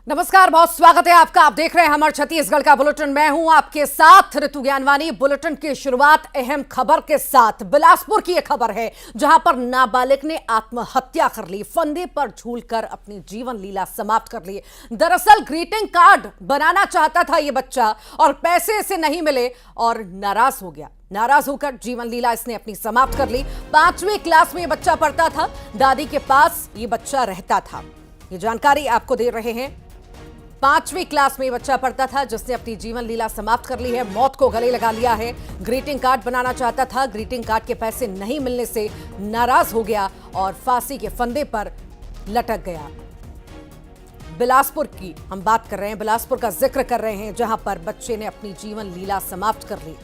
नमस्कार, बहुत स्वागत है आपका। आप देख रहे हैं हमारे छत्तीसगढ़ का बुलेटिन। मैं हूं आपके साथ ऋतु ज्ञानवानी। बुलेटिन की शुरुआत अहम खबर के साथ। बिलासपुर की यह खबर है जहां पर नाबालिग ने आत्महत्या कर ली, फंदे पर झूलकर अपनी जीवन लीला समाप्त कर ली। दरअसल ग्रीटिंग कार्ड बनाना चाहता था ये बच्चा और पैसे इसे नहीं मिले और नाराज हो गया। नाराज होकर जीवन लीला इसने अपनी समाप्त कर ली। 5वीं क्लास में ये बच्चा पढ़ता था, दादी के पास ये बच्चा रहता था। ये जानकारी आपको दे रहे हैं। 5वीं क्लास में बच्चा पढ़ता था जिसने अपनी जीवन लीला समाप्त कर ली है, मौत को गले लगा लिया है। ग्रीटिंग कार्ड बनाना चाहता था, ग्रीटिंग कार्ड के पैसे नहीं मिलने से नाराज हो गया और फांसी के फंदे पर लटक गया। बिलासपुर की हम बात कर रहे हैं, बिलासपुर का जिक्र कर रहे हैं जहां पर बच्चे ने अपनी जीवन लीला समाप्त कर ली।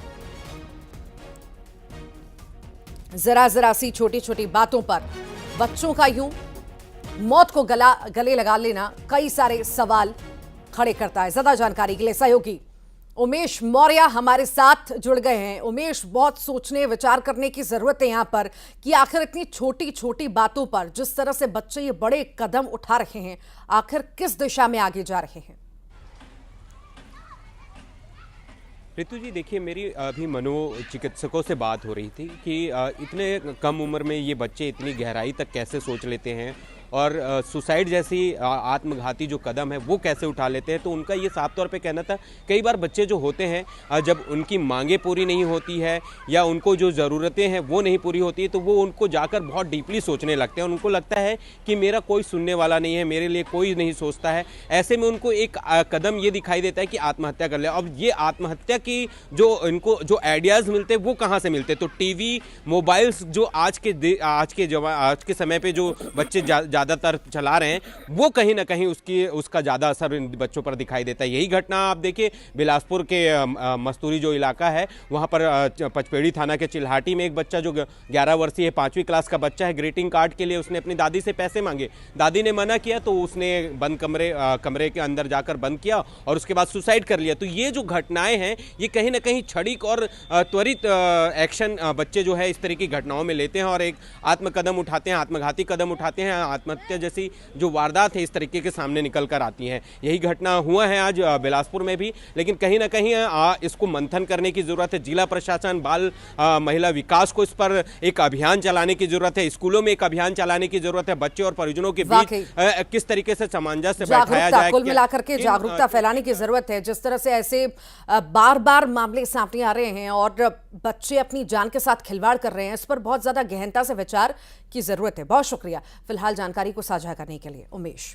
जरा सी छोटी छोटी बातों पर बच्चों का यूं मौत को गले लगा लेना कई सारे सवाल खड़े करता है। ज्यादा जानकारी के लिए सहयोगी उमेश मौर्य हमारे साथ जुड़ गए हैं। उमेश, बहुत सोचने विचार करने की जरूरत है यहां पर कि आखिर इतनी छोटी छोटी बातों पर जिस तरह से बच्चे ये बड़े कदम उठा रहे हैं, आखिर किस दिशा में आगे जा रहे हैं? ऋतु जी, देखिए, मेरी अभी मनोचिकित्सकों से बात हो रही थी कि इतने कम उम्र में ये बच्चे इतनी गहराई तक कैसे सोच लेते हैं और सुसाइड जैसी आत्मघाती जो कदम है वो कैसे उठा लेते हैं। तो उनका ये साफ तौर पे कहना था, कई बार बच्चे जो होते हैं जब उनकी मांगें पूरी नहीं होती है या उनको जो ज़रूरतें हैं वो नहीं पूरी होती है तो वो उनको जाकर बहुत डीपली सोचने लगते हैं। उनको लगता है कि मेरा कोई सुनने वाला नहीं है, मेरे लिए कोई नहीं सोचता है। ऐसे में उनको एक कदम ये दिखाई देता है कि आत्महत्या कर ले। अब ये आत्महत्या की जो इनको जो आइडियाज़ मिलते हैं वो कहाँ से मिलते हैं? तो टीवी, मोबाइल्स जो आज के समय पे जो बच्चे ज़्यादातर चला रहे हैं वो कहीं ना कहीं उसका ज़्यादा असर इन बच्चों पर दिखाई देता है। यही घटना आप देखिए बिलासपुर के मस्तूरी जो इलाका है वहाँ पर पचपेड़ी थाना के चिल्हाटी में एक बच्चा जो 11 वर्षीय 5वीं क्लास का बच्चा है, ग्रीटिंग कार्ड के लिए उसने अपनी दादी से पैसे मांगे। दादी ने मना किया तो उसने बंद कमरे के अंदर जाकर बंद किया और उसके बाद सुसाइड कर लिया। तो ये जो घटनाएं हैं ये कहीं ना कहीं क्षणिक और त्वरित एक्शन बच्चे जो है इस तरह की घटनाओं में लेते हैं और एक आत्मकदम उठाते हैं, आत्मघाती कदम उठाते हैं। आत्महत्या जैसी जो वारदात है इस तरीके के सामने निकल कर आती हैं। यही घटना हुआ है आज बिलासपुर में भी, लेकिन कहीं ना कहीं इसको मंथन करने की जरूरत है। जिला प्रशासन, बाल महिला विकास को इस पर एक अभियान चलाने की जरूरत है। स्कूलों में एक अभियान चलाने की जरूरत है। बच्चे और परिजनों के बीच किस तरीके से सामंजस्य बैठाया जाए, कुल मिलाकर के जागरूकता फैलाने की जरूरत है। जिस तरह से ऐसे बार बार मामले सामने आ रहे हैं और बच्चे अपनी जान के साथ खिलवाड़ कर रहे हैं, इस पर बहुत ज्यादा गहनता से विचार की जरूरत है। बहुत शुक्रिया फिलहाल जानकारी को साझा करने के लिए उमेश।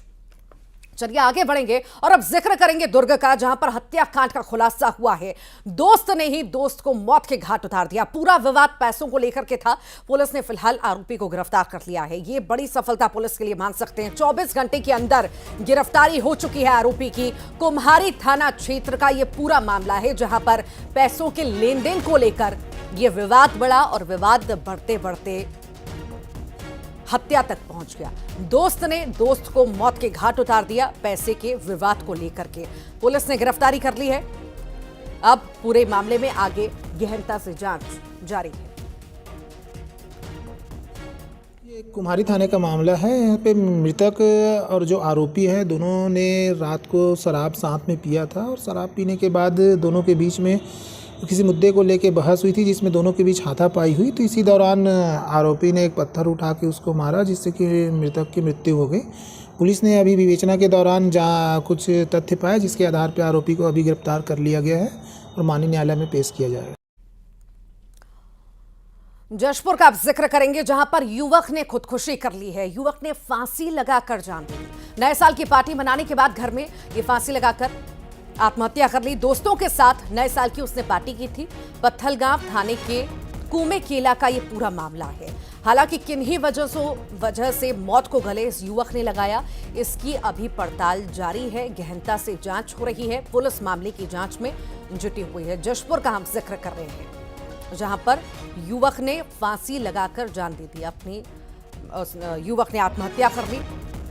चलिए आगे बढ़ेंगे और अब जिक्र करेंगे दुर्ग का, जहां पर हत्याकांड का खुलासा हुआ है। दोस्त ने ही दोस्त को मौत के घाट उतार दिया। पूरा विवाद पैसों को लेकर के था। पुलिस ने फिलहाल आरोपी को गिरफ्तार कर लिया है। यह बड़ी सफलता पुलिस के लिए मान सकते हैं। 24 घंटे के अंदर गिरफ्तारी हो चुकी है आरोपी की। कुम्हारी थाना क्षेत्र का यह पूरा मामला है जहां पर पैसों के लेन देन को लेकर यह विवाद बढ़ा और विवाद बढ़ते बढ़ते हत्या तक पहुंच गया। दोस्त ने दोस्त को मौत के घाट उतार दिया पैसे के विवाद को लेकर के। पुलिस ने गिरफ्तारी कर ली है। अब पूरे मामले में आगे गहनता से जांच जारी है। ये कुम्हारी थाने का मामला है। यहाँ पे मृतक और जो आरोपी है दोनों ने रात को शराब साथ में पिया था और शराब पीने के बाद दोनों के बीच में किसी मुद्दे को लेके बहस हुई थी जिसमें दोनों के बीच हाथापाई हुई। तो इसी दौरान आरोपी ने एक पत्थर उठा के उसको मारा जिससे कि मृतक की मृत्यु हो गई। पुलिस ने अभी विवेचना के दौरान जहाँ कुछ तथ्य पाए जिसके आधार पर आरोपी को अभी गिरफ्तार कर लिया गया है और माननीय न्यायालय में पेश किया जाएगा। जशपुर का अब जिक्र करेंगे जहां पर युवक ने खुदकुशी कर ली है। युवक ने फांसी लगाकर जान दी। नए साल की पार्टी मनाने के बाद घर में ये फांसी लगाकर आत्महत्या कर ली। दोस्तों के साथ नए साल की उसने पार्टी की थी। पत्थलगांव थाने के कुमे केला का ये पूरा मामला है। हालांकि किन्हीं वजह से मौत को गले इस युवक ने लगाया, इसकी अभी पड़ताल जारी है। गहनता से जांच हो रही है। पुलिस मामले की जांच में जुटी हुई है। जशपुर का हम जिक्र कर रहे हैं जहां पर युवक ने फांसी लगाकर जान दे दी। युवक ने आत्महत्या कर ली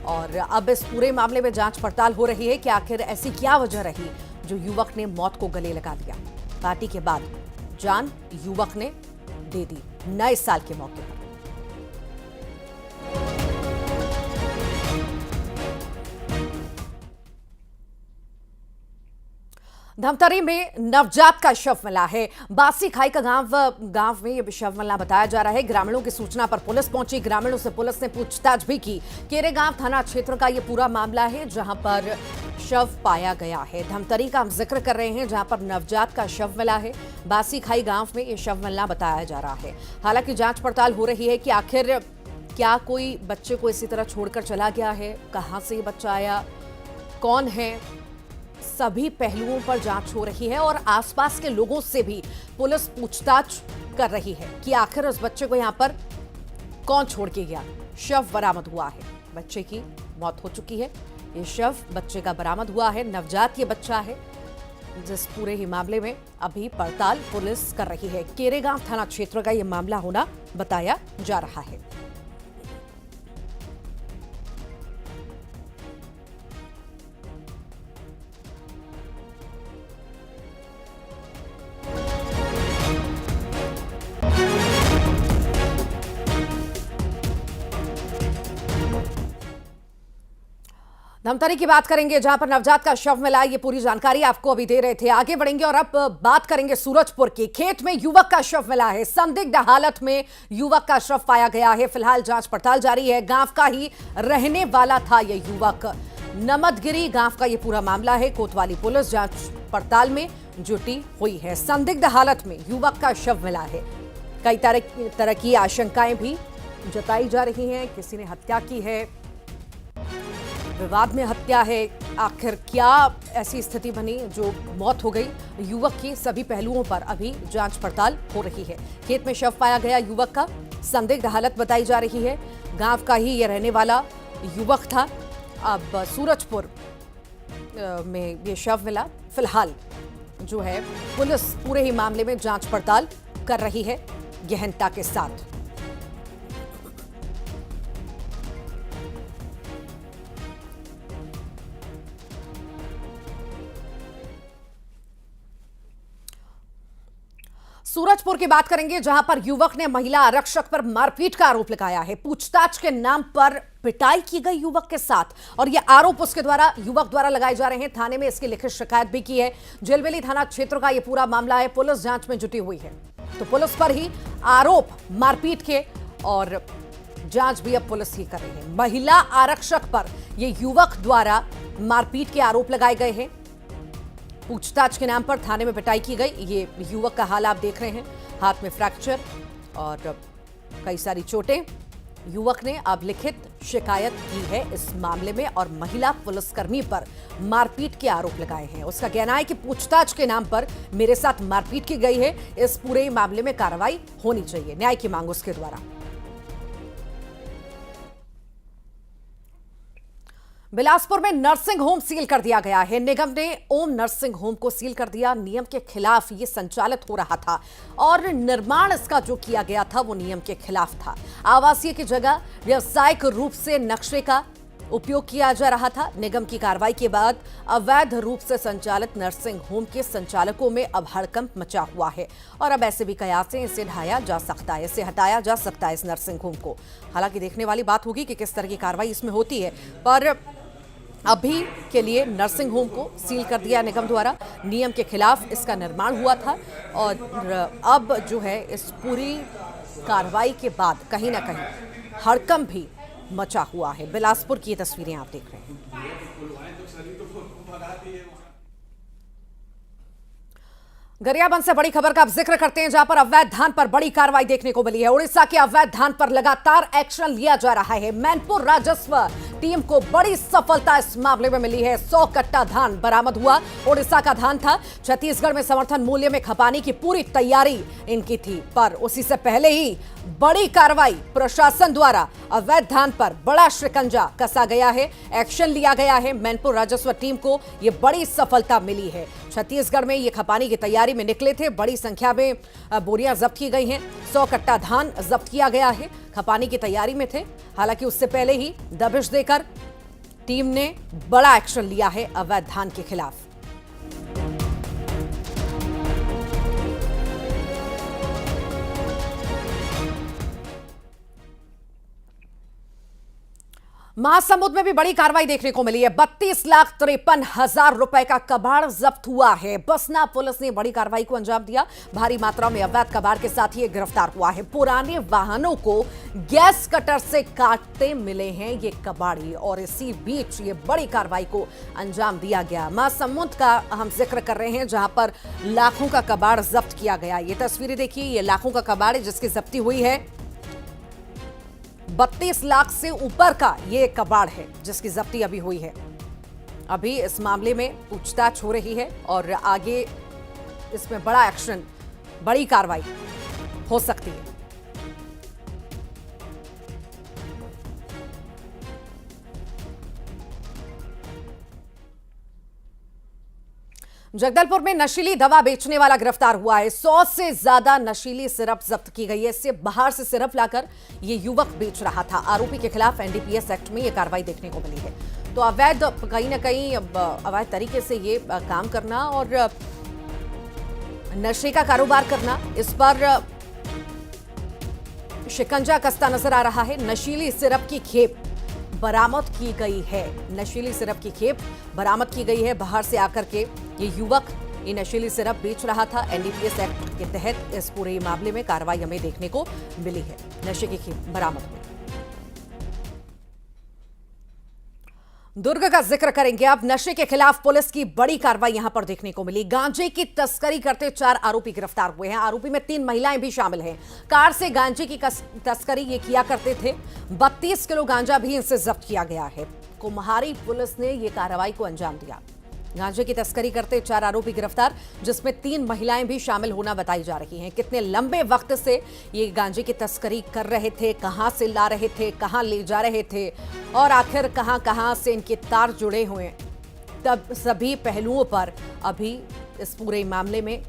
और अब इस पूरे मामले में जांच पड़ताल हो रही है कि आखिर ऐसी क्या वजह रही जो युवक ने मौत को गले लगा दिया। पार्टी के बाद जान युवक ने दे दी नए साल के मौके पर। धमतरी में नवजात का शव मिला है। बासी खाई का गांव में यह शव मिलना बताया जा रहा है। ग्रामीणों की सूचना पर पुलिस पहुंची। ग्रामीणों से पुलिस ने पूछताछ भी की। केरेगांव थाना क्षेत्र का यह पूरा मामला है जहां पर शव पाया गया है। धमतरी का हम जिक्र कर रहे हैं जहां पर नवजात का शव मिला है। बासी खाई गांव में यह शव मिलना बताया जा रहा है। हालांकि जांच पड़ताल हो रही है कि आखिर क्या कोई बच्चे को इसी तरह छोड़कर चला गया है, कहां से ये बच्चा आया, कौन है, सभी पहलुओं पर जांच हो रही है और आसपास के लोगों से भी पुलिस पूछताछ कर रही है कि आखिर उस बच्चे को यहां पर कौन छोड़ के गया। शव बरामद हुआ है, बच्चे की मौत हो चुकी है। ये शव बच्चे का बरामद हुआ है, नवजात ये बच्चा है, जिस पूरे ही मामले में अभी पड़ताल पुलिस कर रही है। केरेगांव थाना क्षेत्र का यह मामला होना बताया जा रहा है। धमतरी की बात करेंगे जहां पर नवजात का शव मिला। ये पूरी जानकारी आपको अभी दे रहे थे। आगे बढ़ेंगे और अब बात करेंगे सूरजपुर की। खेत में युवक का शव मिला है। संदिग्ध हालत में युवक का शव पाया गया है। फिलहाल जांच पड़ताल जारी है। गांव का ही रहने वाला था यह युवक। नमदगिरी गांव का यह पूरा मामला है। कोतवाली पुलिस जांच पड़ताल में जुटी हुई है। संदिग्ध हालत में युवक का शव मिला है। कई तरह की आशंकाएं भी जताई जा रही हैं। किसी ने हत्या की है, विवाद में हत्या है, आखिर क्या ऐसी स्थिति बनी जो मौत हो गई युवक की, सभी पहलुओं पर अभी जांच पड़ताल हो रही है। खेत में शव पाया गया युवक का, संदिग्ध हालत बताई जा रही है। गांव का ही यह रहने वाला युवक था। अब सूरजपुर में ये शव मिला। फिलहाल जो है पुलिस पूरे ही मामले में जांच पड़ताल कर रही है गहनता के साथ। सूरजपुर की बात करेंगे जहां पर युवक ने महिला आरक्षक पर मारपीट का आरोप लगाया है। पूछताछ के नाम पर पिटाई की गई युवक के साथ और यह आरोप उसके द्वारा युवक द्वारा लगाए जा रहे हैं। थाने में इसकी लिखित शिकायत भी की है। जेलवेली थाना क्षेत्र का यह पूरा मामला है। पुलिस जांच में जुटी हुई है, तो पुलिस पर ही आरोप मारपीट के और जांच भी अब पुलिस ही कर रही है। महिला आरक्षक पर यह युवक द्वारा मारपीट के आरोप लगाए गए हैं। पूछताछ के नाम पर थाने में पिटाई की गई। ये युवक का हाल आप देख रहे हैं, हाथ में फ्रैक्चर और कई सारी चोटें। युवक ने अब लिखित शिकायत की है इस मामले में और महिला पुलिसकर्मी पर मारपीट के आरोप लगाए हैं। उसका कहना है कि पूछताछ के नाम पर मेरे साथ मारपीट की गई है। इस पूरे मामले में कार्रवाई होनी चाहिए, न्याय की मांग उसके द्वारा। बिलासपुर में नर्सिंग होम सील कर दिया गया है। निगम ने ओम नर्सिंग होम को सील कर दिया। नियम के खिलाफ ये संचालित हो रहा था और निर्माण इसका जो किया गया था वो नियम के खिलाफ था। आवासीय की जगह व्यावसायिक रूप से नक्शे का उपयोग किया जा रहा था। निगम की कार्रवाई के बाद अवैध रूप से संचालित नर्सिंग होम के संचालकों में अब हड़कंप मचा हुआ है और अब ऐसे भी कयास से इसे हटाया जा सकता है, इस नर्सिंग होम को। हालांकि देखने वाली बात होगी कि किस तरह की कार्रवाई इसमें होती है, पर अभी के लिए नर्सिंग होम को सील कर दिया निगम द्वारा। नियम के खिलाफ इसका निर्माण हुआ था और अब जो है इस पूरी कार्रवाई के बाद कहीं ना कहीं हड़कंप भी मचा हुआ है। बिलासपुर की तस्वीरें आप देख रहे हैं। गरियाबंद से बड़ी खबर का अब जिक्र करते हैं जहां पर अवैध धान पर बड़ी कार्रवाई देखने को मिली है। उड़ीसा के अवैध धान पर लगातार एक्शन लिया जा रहा है। मैनपुर राजस्व टीम को बड़ी सफलता इस मामले में मिली है। 100 कट्टा धान बरामद हुआ। उड़ीसा का धान था। छत्तीसगढ़ में समर्थन मूल्य में खपाने की पूरी तैयारी इनकी थी, पर उसी से पहले ही बड़ी कार्रवाई प्रशासन द्वारा अवैध धान पर बड़ा शिकंजा कसा गया है, एक्शन लिया गया है। मैनपुर राजस्व टीम को यह बड़ी सफलता मिली है। छत्तीसगढ़ में ये खपाने की तैयारी में निकले थे। बड़ी संख्या में बोरियां जब्त की गई हैं। 100 कट्टा धान जब्त किया गया है। खपाने की तैयारी में थे। हालांकि उससे पहले ही दबिश देकर टीम ने बड़ा एक्शन लिया है अवैध धान के खिलाफ। महासमुंद में भी बड़ी कार्रवाई देखने को मिली है। 32,53,000 रुपए का कबाड़ जब्त हुआ है। बसना पुलिस ने बड़ी कार्रवाई को अंजाम दिया। भारी मात्रा में अवैध कबाड़ के साथ ये गिरफ्तार हुआ है। पुराने वाहनों को गैस कटर से काटते मिले हैं ये कबाड़ी और इसी बीच ये बड़ी कार्रवाई को अंजाम दिया गया। महासमुंद का हम जिक्र कर रहे हैं जहां पर लाखों का कबाड़ जब्त किया गया। ये तस्वीरें देखिए, ये लाखों का कबाड़ है जिसकी जब्ती हुई है। 32 लाख से ऊपर का ये कबाड़ है जिसकी जब्ती अभी हुई है। अभी इस मामले में पूछताछ हो रही है और आगे इसमें बड़ा एक्शन, बड़ी कार्रवाई हो सकती है। जगदलपुर में नशीली दवा बेचने वाला गिरफ्तार हुआ है। 100 से ज्यादा नशीली सिरप जब्त की गई है। इससे बाहर से सिरप लाकर ये युवक बेच रहा था। आरोपी के खिलाफ एनडीपीएस एक्ट में ये कार्रवाई देखने को मिली है। तो अवैध कहीं ना कहीं अवैध तरीके से ये काम करना और नशे का कारोबार करना, इस पर शिकंजा कसता नजर आ रहा है। नशीली सिरप की खेप बरामद की गई है। नशीली सिरप की खेप बरामद की गई है। बाहर से आकर के ये युवक ये नशीली सिरप बेच रहा था। एनडीपीएस एक्ट के तहत इस पूरे मामले में कार्रवाई हमें देखने को मिली है। नशे की खेप बरामद हुई। दुर्ग का जिक्र करेंगे अब। नशे के खिलाफ पुलिस की बड़ी कार्रवाई यहां पर देखने को मिली। गांजे की तस्करी करते 4 आरोपी गिरफ्तार हुए हैं। आरोपी में 3 महिलाएं भी शामिल हैं। कार से गांजे की तस्करी ये किया करते थे। 32 किलो गांजा भी इनसे जब्त किया गया है। कुम्हारी पुलिस ने ये कार्रवाई को अंजाम दिया। गांजे की तस्करी करते 4 आरोपी गिरफ्तार, जिसमें 3 महिलाएं भी शामिल होना बताई जा रही हैं। कितने लंबे वक्त से ये गांजे की तस्करी कर रहे थे, कहां से ला रहे थे, कहां ले जा रहे थे और आखिर कहां कहां से इनके तार जुड़े हुए हैं, तब सभी पहलुओं पर अभी इस पूरे मामले में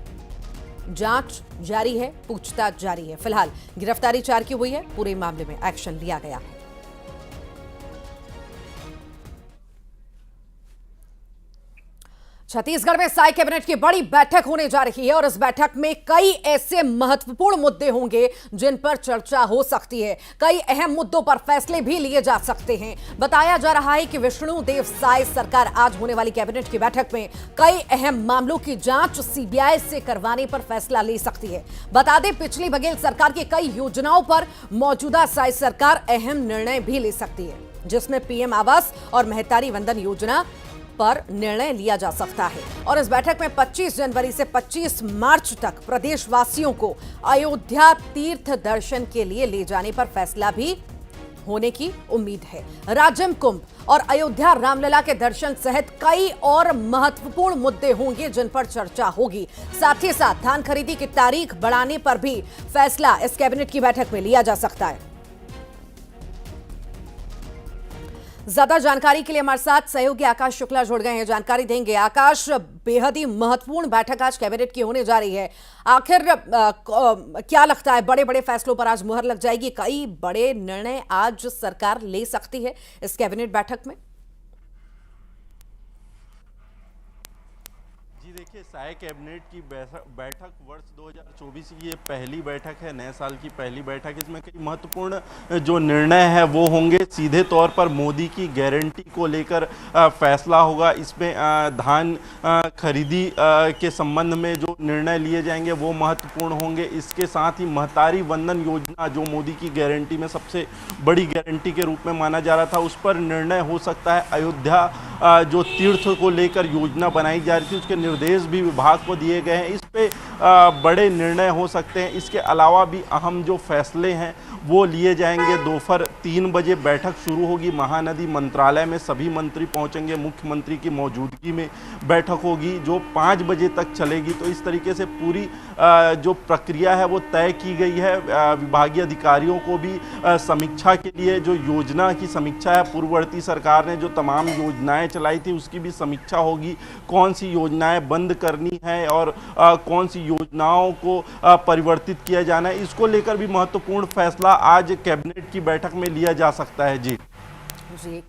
जांच जारी है, पूछताछ जारी है। फिलहाल गिरफ्तारी 4 की हुई है। पूरे मामले में एक्शन लिया गया है। छत्तीसगढ़ में साय कैबिनेट की बड़ी बैठक होने जा रही है और इस बैठक में कई ऐसे महत्वपूर्ण मुद्दे होंगे जिन पर चर्चा हो सकती है। कई अहम मुद्दों पर फैसले भी लिए जा सकते हैं। बताया जा रहा है कि विष्णुदेव साय सरकार आज होने वाली कैबिनेट की बैठक में कई अहम मामलों की जांच सीबीआई से करवाने पर फैसला ले सकती है। बता दें, पिछली बघेल सरकार की कई योजनाओं पर मौजूदा साय सरकार अहम निर्णय भी ले सकती है, जिसमें पीएम आवास और महतारी वंदन योजना पर निर्णय लिया जा सकता है। और इस बैठक में 25 जनवरी से 25 मार्च तक प्रदेशवासियों को अयोध्या तीर्थ दर्शन के लिए ले जाने पर फैसला भी होने की उम्मीद है। राजम कुंभ और अयोध्या रामलला के दर्शन सहित कई और महत्वपूर्ण मुद्दे होंगे जिन पर चर्चा होगी। साथ ही साथ धान खरीदी की तारीख बढ़ाने पर भी फैसला इस कैबिनेट की बैठक में लिया जा सकता है। ज्यादा जानकारी के लिए हमारे साथ सहयोगी आकाश शुक्ला जुड़ गए हैं, जानकारी देंगे। आकाश, बेहद ही महत्वपूर्ण बैठक आज कैबिनेट की होने जा रही है। आखिर क्या लगता है, बड़े बड़े फैसलों पर आज मुहर लग जाएगी? कई बड़े निर्णय आज सरकार ले सकती है इस कैबिनेट बैठक में। देखिए, साय कैबिनेट की बैठक वर्ष 2024 की ये पहली बैठक है, नए साल की पहली बैठक। इसमें कई महत्वपूर्ण जो निर्णय है वो होंगे। सीधे तौर पर मोदी की गारंटी को लेकर फैसला होगा। इसमें धान खरीदी के संबंध में जो निर्णय लिए जाएंगे वो महत्वपूर्ण होंगे। इसके साथ ही महतारी वंदन योजना, जो मोदी की गारंटी में सबसे बड़ी गारंटी के रूप में माना जा रहा था, उस पर निर्णय हो सकता है। अयोध्या जो तीर्थ को लेकर योजना बनाई जा रही थी, उसके निर्देश भी विभाग को दिए गए हैं। इस पे बड़े निर्णय हो सकते हैं। इसके अलावा भी अहम जो फैसले हैं वो लिए जाएंगे। दोपहर 3 बजे बैठक शुरू होगी। महानदी मंत्रालय में सभी मंत्री पहुंचेंगे। मुख्यमंत्री की मौजूदगी में बैठक होगी जो 5 बजे तक चलेगी। तो इस तरीके से पूरी जो प्रक्रिया है वो तय की गई है। विभागीय अधिकारियों को भी समीक्षा के लिए, जो योजना की समीक्षा है, पूर्ववर्ती सरकार ने जो तमाम योजनाएं चलाई थी उसकी भी समीक्षा होगी। कौन सी योजनाएं बंद करनी है और कौन सी योजनाओं को परिवर्तित किया जाना है, इसको लेकर भी महत्वपूर्ण फैसला आज कैबिनेट की बैठक में लिया जा सकता है। जी,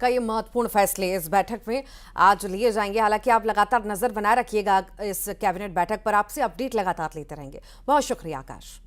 कई महत्वपूर्ण फैसले इस बैठक में आज लिए जाएंगे। हालांकि आप लगातार नजर बनाए रखिएगा इस कैबिनेट बैठक पर, आपसे अपडेट लगातार लेते रहेंगे। बहुत शुक्रिया आकाश।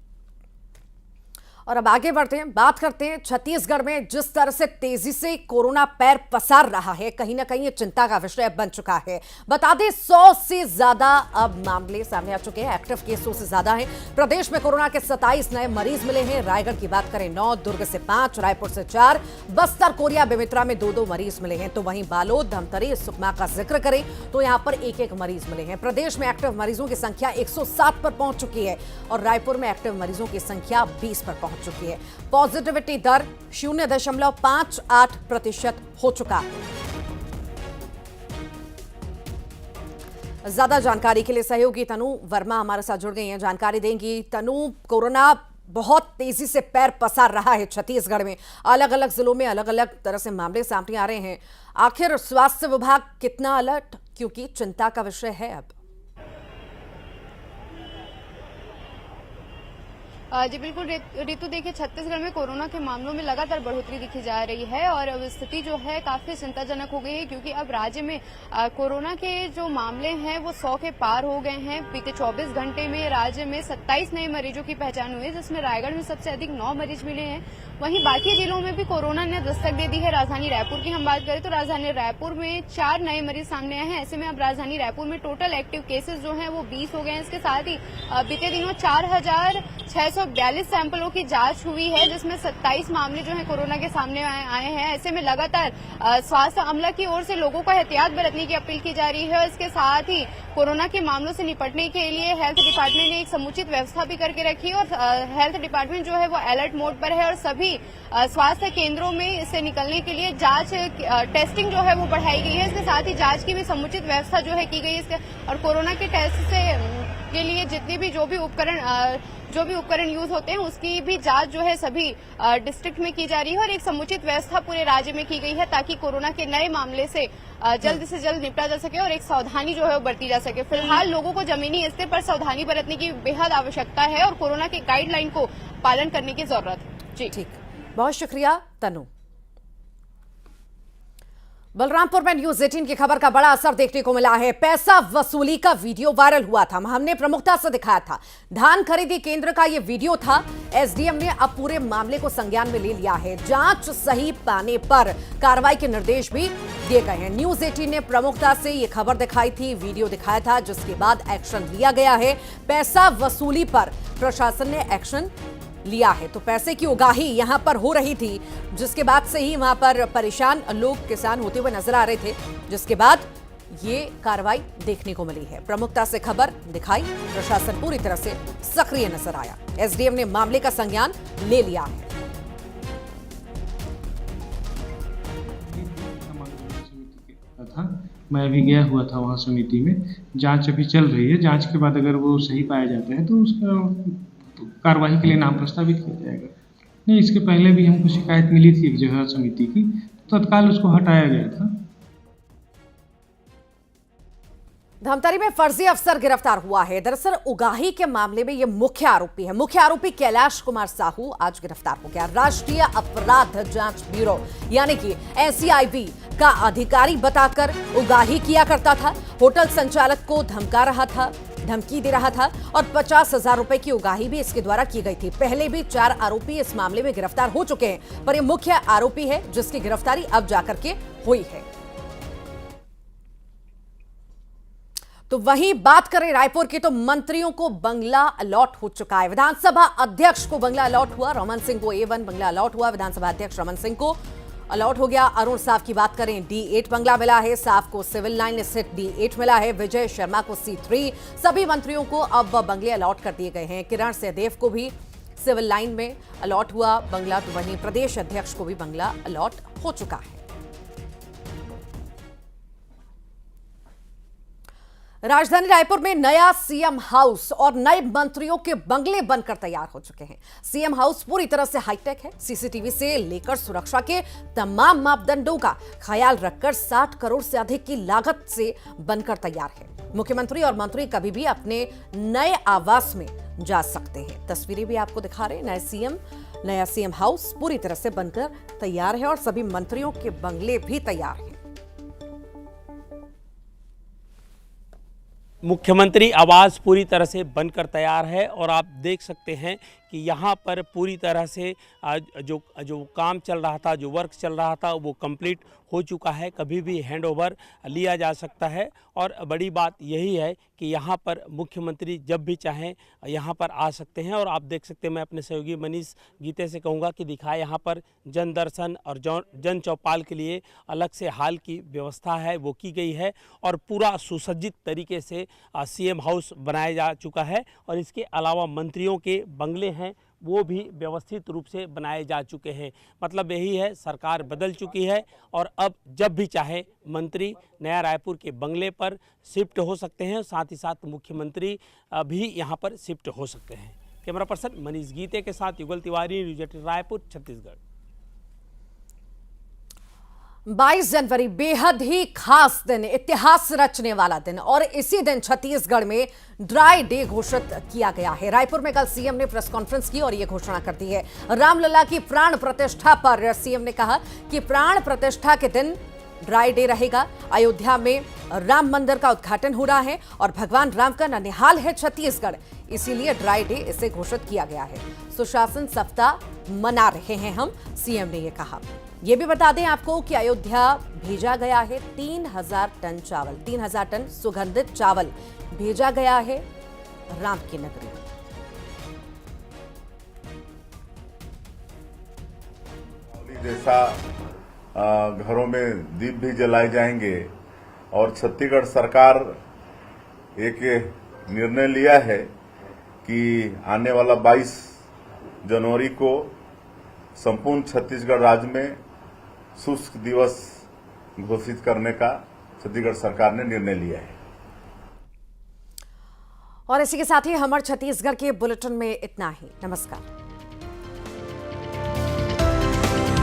और अब आगे बढ़ते हैं, बात करते हैं छत्तीसगढ़ में जिस तरह से तेजी से कोरोना पैर पसार रहा है, कहीं ना कहीं ये चिंता का विषय बन चुका है। बता दें 100 से ज्यादा अब मामले सामने आ चुके हैं, एक्टिव केसों से ज्यादा हैं। प्रदेश में कोरोना के 27 नए मरीज मिले हैं। रायगढ़ की बात करें 9, दुर्ग से 5, रायपुर से 4, बस्तर, कोरिया, बेमेतरा में 2-2 मरीज मिले हैं। तो वहीं बालोद, धमतरी, सुकमा का जिक्र करें तो यहां पर 1-1 मरीज मिले हैं। प्रदेश में एक्टिव मरीजों की संख्या 107 पर पहुंच चुकी है और रायपुर में एक्टिव मरीजों की संख्या 20 पर पहुंच चुकी है। पॉजिटिविटी दर 0.58% हो चुका है। ज्यादा जानकारी के लिए सहयोगी तनु वर्मा हमारे साथ जुड़ गई हैं, जानकारी देंगी। तनु, कोरोना बहुत तेजी से पैर पसार रहा है छत्तीसगढ़ में, अलग अलग जिलों में अलग अलग तरह से मामले सामने आ रहे हैं। आखिर स्वास्थ्य विभाग कितना अलर्ट, क्योंकि चिंता का विषय है अब। जी बिल्कुल रितु, देखिए छत्तीसगढ़ में कोरोना के मामलों में लगातार बढ़ोतरी दिखी जा रही है और अब स्थिति जो है काफी चिंताजनक हो गई है, क्योंकि अब राज्य में कोरोना के जो मामले हैं वो 100 के पार हो गए हैं। बीते 24 घंटे में राज्य में 27 नए मरीजों की पहचान हुई है, जिसमें रायगढ़ में सबसे अधिक 9 मरीज मिले हैं। वहीं बाकी जिलों में भी कोरोना ने दस्तक दे दी है। राजधानी रायपुर की हम बात करें तो राजधानी रायपुर में 4 नए मरीज सामने आए हैं। ऐसे में अब राजधानी रायपुर में टोटल एक्टिव केसेस जो हैं वो 20 हो गए हैं। इसके साथ ही बीते दिनों 4,642 सैंपलों की जांच हुई है, जिसमें 27 मामले जो हैं कोरोना के सामने आए हैं। ऐसे में लगातार स्वास्थ्य अमला की ओर से लोगों को एहतियात बरतने की अपील की जा रही है और इसके साथ ही कोरोना के मामलों से निपटने के लिए हेल्थ डिपार्टमेंट ने एक समुचित व्यवस्था भी करके रखी है और हेल्थ डिपार्टमेंट जो है वो अलर्ट मोड पर है और सभी स्वास्थ्य केंद्रों में इससे निकलने के लिए जांच टेस्टिंग जो है वो बढ़ाई गई है। इसके साथ ही जांच की भी समुचित व्यवस्था जो है की गई है और कोरोना के टेस्ट से के लिए जितने भी जो भी उपकरण यूज होते हैं उसकी भी जांच जो है सभी डिस्ट्रिक्ट में की जा रही है और एक समुचित व्यवस्था पूरे राज्य में की गई है, ताकि कोरोना के नए मामले से जल्द से जल्द निपटा जा सके और एक सावधानी जो है वो बरती जा सके। फिलहाल लोगों को जमीनी स्तर पर सावधानी बरतने की बेहद आवश्यकता है और कोरोना के गाइडलाइन को पालन करने की जरूरत है। जी ठीक, बहुत शुक्रिया तनु। बलरामपुर में न्यूज 18 की खबर का बड़ा असर देखने को मिला है। पैसा वसूली का वीडियो वायरल हुआ था, हमने प्रमुखता से दिखाया था। धान खरीदी केंद्र का यह वीडियो था। एसडीएम ने अब पूरे मामले को संज्ञान में ले लिया है। जांच सही पाने पर कार्रवाई के निर्देश भी दिए गए हैं। न्यूज 18 ने प्रमुखता से यह खबर दिखाई थी, वीडियो दिखाया था, जिसके बाद एक्शन लिया गया है। पैसा वसूली पर प्रशासन ने एक्शन लिया है। तो पैसे की उगाही यहां पर हो रही थी, जिसके बाद से ही वहां पर परेशान लोग, किसान होते हुए नजर आ रहे थे, जिसके बाद ये कार्रवाई देखने को मिली है। प्रमुखता से खबर दिखाई, प्रशासन पूरी तरह से सक्रिय नजर आया। एसडीएम ने मामले का संज्ञान ले लिया है। मैं भी गया हुआ था वहाँ समिति में। जांच अभी चल रही है, जांच के बाद अगर वो सही पाया जाता है तो उसका कार्रवाई के लिए नाम प्रस्तावित किया जाएगा। नहीं, इसके पहले भी हमको शिकायत मिली थी एक जगह समिति की, तो तत्काल उसको हटाया गया था। धमतरी में फर्जी अफसर गिरफ्तार हुआ है। दरअसल उगाही के मामले में यह मुख्य आरोपी है। मुख्य आरोपी कैलाश कुमार साहू आज गिरफ्तार हो गया। राष्ट्रीय अपराध जांच ब्यूरो यानी कि एनसीआईबी का अधिकारी बताकर उगाही किया करता था। होटल संचालक को धमकी दे रहा था और 50,000 रुपए की उगाही भी इसके द्वारा की गई थी। पहले भी 4 आरोपी इस मामले में गिरफ्तार हो चुके हैं, पर यह मुख्य आरोपी है जिसकी गिरफ्तारी अब जाकर के हुई है। तो वहीं बात करें रायपुर की, तो मंत्रियों को बंगला अलॉट हो चुका है। विधानसभा अध्यक्ष को बंगला अलॉट हुआ। रमन सिंह को A1 बंगला अलॉट हुआ। विधानसभा अध्यक्ष रमन सिंह को अलॉट हो गया। अरुण साफ की बात करें, D8 बंगला मिला है। साफ को सिविल लाइन स्थित D8 मिला है। विजय शर्मा को C3। सभी मंत्रियों को अब बंगले अलॉट कर दिए गए हैं। किरण सहदेव को भी सिविल लाइन में अलॉट हुआ बंगला, तो वहीं प्रदेश अध्यक्ष को भी बंगला अलॉट हो चुका है। राजधानी रायपुर में नया सीएम हाउस और नए मंत्रियों के बंगले बनकर तैयार हो चुके हैं। सीएम हाउस पूरी तरह से हाईटेक है। सीसीटीवी से लेकर सुरक्षा के तमाम मापदंडों का ख्याल रखकर 60 करोड़ से अधिक की लागत से बनकर तैयार है। मुख्यमंत्री और मंत्री कभी भी अपने नए आवास में जा सकते हैं। तस्वीरें भी आपको दिखा रहे हैं। नया सीएम हाउस पूरी तरह से बनकर तैयार है और सभी मंत्रियों के बंगले भी तैयार हैं। मुख्यमंत्री आवास पूरी तरह से बनकर तैयार है और आप देख सकते हैं कि कि यहाँ पर पूरी तरह से जो काम चल रहा था, जो वर्क चल रहा था, वो कंप्लीट हो चुका है। कभी भी हैंडओवर लिया जा सकता है और बड़ी बात यही है कि यहाँ पर मुख्यमंत्री जब भी चाहें यहाँ पर आ सकते हैं। और आप देख सकते हैं, मैं अपने सहयोगी मनीष गीते से कहूँगा कि दिखाए, यहाँ पर जन दर्शन और जन चौपाल के लिए अलग से हाल की व्यवस्था है वो की गई है और पूरा सुसज्जित तरीके से सीएम हाउस बनाया जा चुका है। और इसके अलावा मंत्रियों के बंगले हैं वो भी व्यवस्थित रूप से बनाए जा चुके हैं। मतलब यही है, सरकार बदल चुकी है और अब जब भी चाहे मंत्री नया रायपुर के बंगले पर शिफ्ट हो सकते हैं। साथ ही साथ मुख्यमंत्री भी यहां पर शिफ्ट हो सकते हैं। कैमरा पर्सन मनीष गीते के साथ युगल तिवारी, न्यूज़ 18 रायपुर, छत्तीसगढ़। 22 जनवरी बेहद ही खास दिन, इतिहास रचने वाला दिन और इसी दिन छत्तीसगढ़ में ड्राई डे घोषित किया गया है। रायपुर में कल सीएम ने प्रेस कॉन्फ्रेंस की और यह घोषणा कर दी है। रामलला की प्राण प्रतिष्ठा पर सीएम ने कहा कि प्राण प्रतिष्ठा के दिन ड्राई डे रहेगा। अयोध्या में राम मंदिर का उद्घाटन हो रहा है और भगवान राम का ननिहाल है छत्तीसगढ़, इसीलिए ड्राई डे इसे घोषित किया गया है। सुशासन सप्ताह मना रहे हैं हम, सीएम ने यह कहा। ये भी बता दें आपको कि अयोध्या भेजा गया है 3000 टन चावल, 3000 टन सुगंधित चावल भेजा गया है राम की नगरी। जैसा घरों में दीप भी जलाए जाएंगे और छत्तीसगढ़ सरकार एक निर्णय लिया है कि आने वाला 22 जनवरी को संपूर्ण छत्तीसगढ़ राज्य में शुष्क दिवस घोषित करने का छत्तीसगढ़ सरकार ने निर्णय लिया है। और इसी के साथ ही हमारे छत्तीसगढ़ के बुलेटिन में इतना ही। नमस्कार।